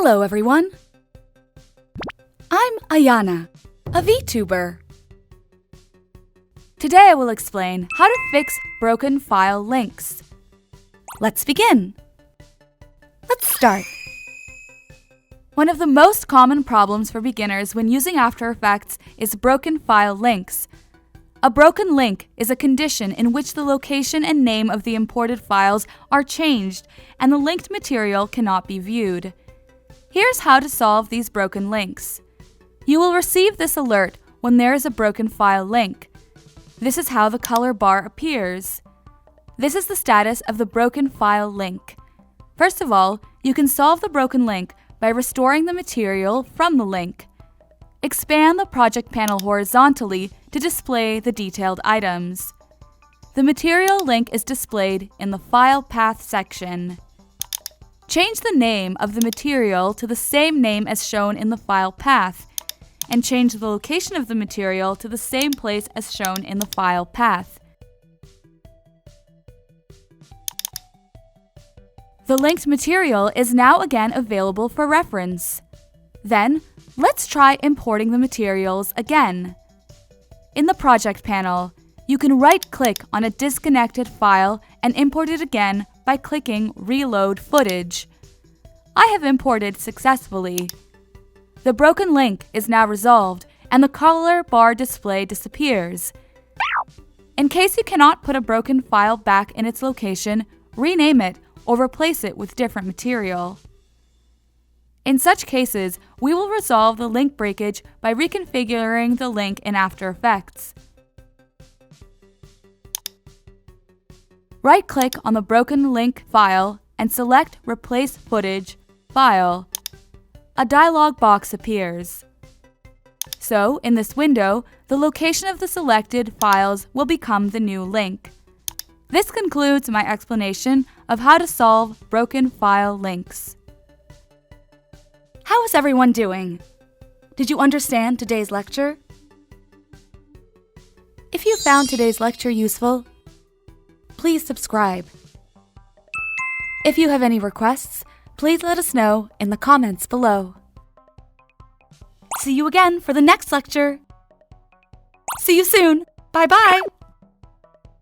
Hello everyone! I'm AYANA, a Vtuber. Today I will explain how to fix broken file links. Let's begin! Let's start! One of the most common problems for beginners when using After Effects is broken file links. A broken link is a condition in which the location and name of the imported files are changed and the linked material cannot be viewed. Here's how to solve these broken links. You will receive this alert when there is a broken file link. This is how the color bar appears. This is the status of the broken file link. First of all, you can solve the broken link by restoring the material from the link. Expand the project panel horizontally to display the detailed items. The material link is displayed in the File Path section. Change the name of the material to the same name as shown in the file path, and change the location of the material to the same place as shown in the file path. The linked material is now again available for reference. Then, let's try importing the materials again. In the project panel, you can right-click on a disconnected file and import it again by clicking Reload Footage. I have imported successfully. The broken link is now resolved and the color bar display disappears. In case you cannot put a broken file back in its location, rename it or replace it with different material. In such cases, we will resolve the link breakage by reconfiguring the link in After Effects. Right-click on the broken link file and select Replace Footage File. A dialog box appears. So, in this window, the location of the selected files will become the new link. This concludes my explanation of how to solve broken file links. How is everyone doing? Did you understand today's lecture? If you found today's lecture useful, please subscribe. If you have any requests, please let us know in the comments below. See you again for the next lecture. See you soon. Bye-bye.